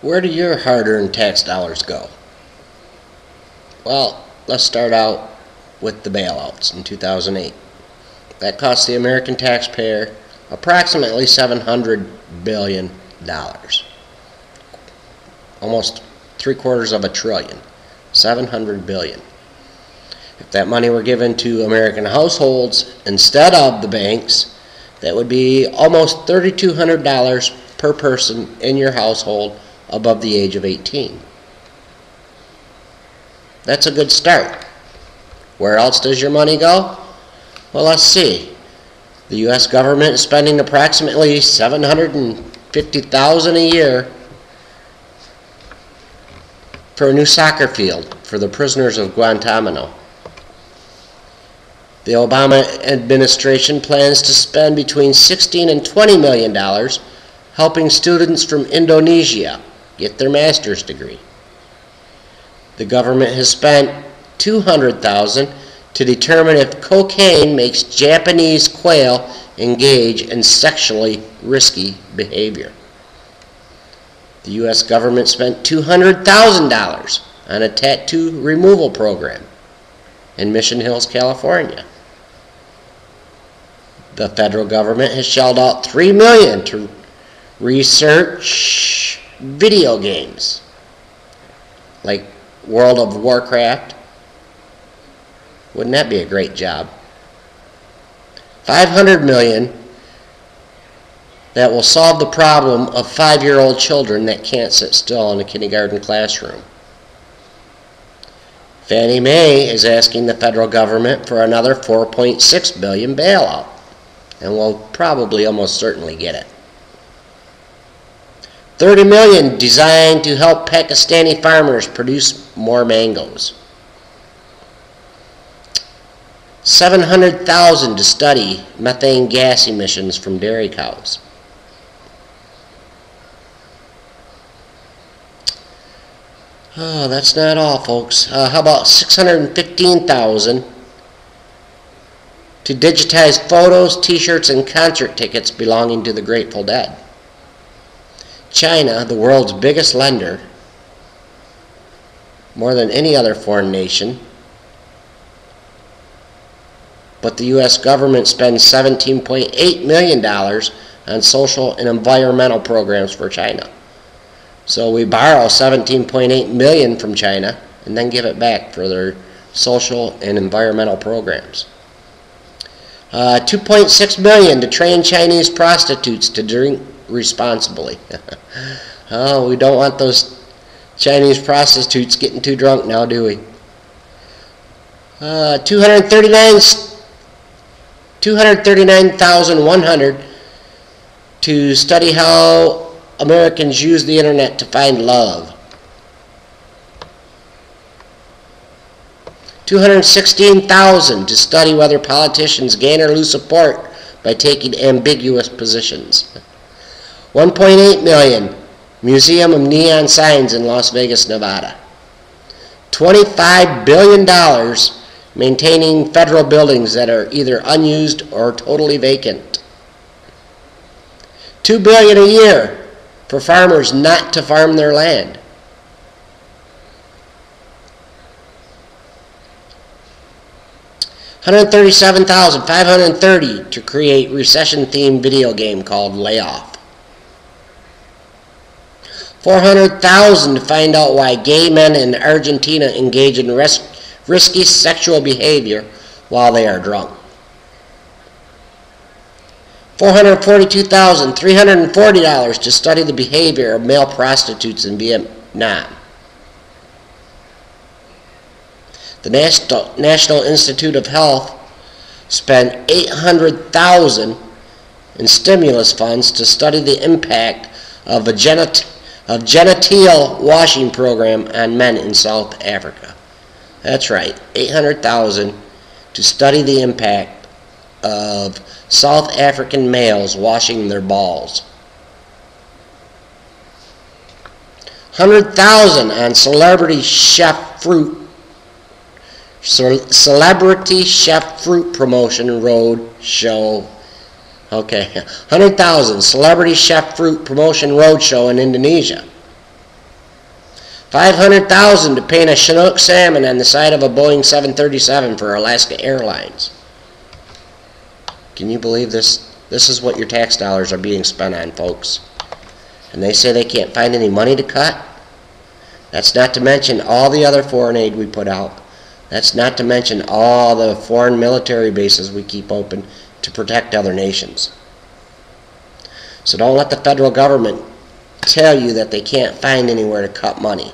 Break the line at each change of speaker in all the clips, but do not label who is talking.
Where do your hard-earned tax dollars go? Well, let's start out with the bailouts in 2008. That cost the American taxpayer approximately $700 billion. Almost three-quarters of a trillion. $700 billion. If that money were given to American households instead of the banks, that would be almost $3,200 per person in your household above the age of 18. That's a good start. Where else does your money go? Well, let's see. The U.S. government is spending approximately $750,000 a year for a new soccer field for the prisoners of Guantanamo. The Obama administration plans to spend between $16 and $20 million helping students from Indonesia get their master's degree. The government has spent $200,000 to determine if cocaine makes Japanese quail engage in sexually risky behavior. The U.S. government spent $200,000 on a tattoo removal program in Mission Hills, California. The federal government has shelled out $3 million to research video games like World of Warcraft. Wouldn't that be a great job? $500 million that will solve the problem of 5-year-old children that can't sit still in a kindergarten classroom. Fannie Mae is asking the federal government for another $4.6 billion bailout, and will probably almost certainly get it. $30 million designed to help Pakistani farmers produce more mangoes. $700,000 to study methane gas emissions from dairy cows. Oh, that's not all, folks. How about $615,000 to digitize photos, t-shirts, and concert tickets belonging to the Grateful Dead? China, the world's biggest lender, more than any other foreign nation, but the U.S. government spends $17.8 million on social and environmental programs for China. So we borrow $17.8 million from China and then give it back for their social and environmental programs. $2.6 million to train Chinese prostitutes to drink responsibly. Oh, we don't want those Chinese prostitutes getting too drunk now, do we? $239,100 to study how Americans use the internet to find love. $216,000 to study whether politicians gain or lose support by taking ambiguous positions. $1.8 million, Museum of Neon Signs in Las Vegas, Nevada. $25 billion maintaining federal buildings that are either unused or totally vacant. $2 billion a year for farmers not to farm their land. $137,530 to create recession-themed video game called Layoff. $400,000 to find out why gay men in Argentina engage in risky sexual behavior while they are drunk. $442,340 to study the behavior of male prostitutes in Vietnam. The National Institute of Health spent $800,000 in stimulus funds to study the impact of a genital washing program on men in South Africa. That's right, $800,000 to study the impact of South African males washing their balls. $100,000 on Celebrity Chef Fruit Promotion Road Show. Okay, $100,000 Celebrity Chef Fruit Promotion Road Show in Indonesia. $500,000 to paint a Chinook salmon on the side of a Boeing 737 for Alaska Airlines. Can you believe this? This is what your tax dollars are being spent on, folks. And they say they can't find any money to cut? That's not to mention all the other foreign aid we put out. That's not to mention all the foreign military bases we keep open to protect other nations. So don't let the federal government tell you that they can't find anywhere to cut money.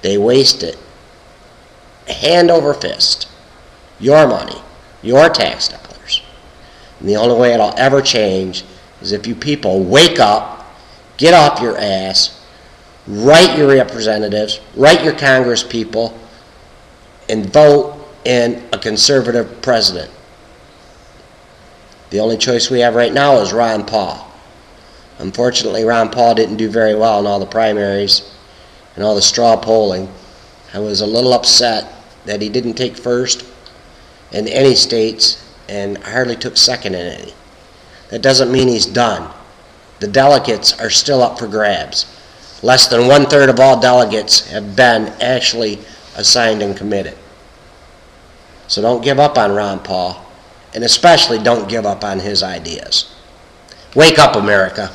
They waste it hand over fist. Your money, your tax dollars. And the only way it'll ever change is if you people wake up, get off your ass, write your representatives, write your Congress people, and vote in a conservative president. The only choice we have right now is Ron Paul. Unfortunately, Ron Paul didn't do very well in all the primaries and all the straw polling. I was a little upset that he didn't take first in any states and hardly took second in any. That doesn't mean he's done. The delegates are still up for grabs. Less than 1/3 of all delegates have been actually assigned and committed. So don't give up on Ron Paul, and especially don't give up on his ideas. Wake up, America.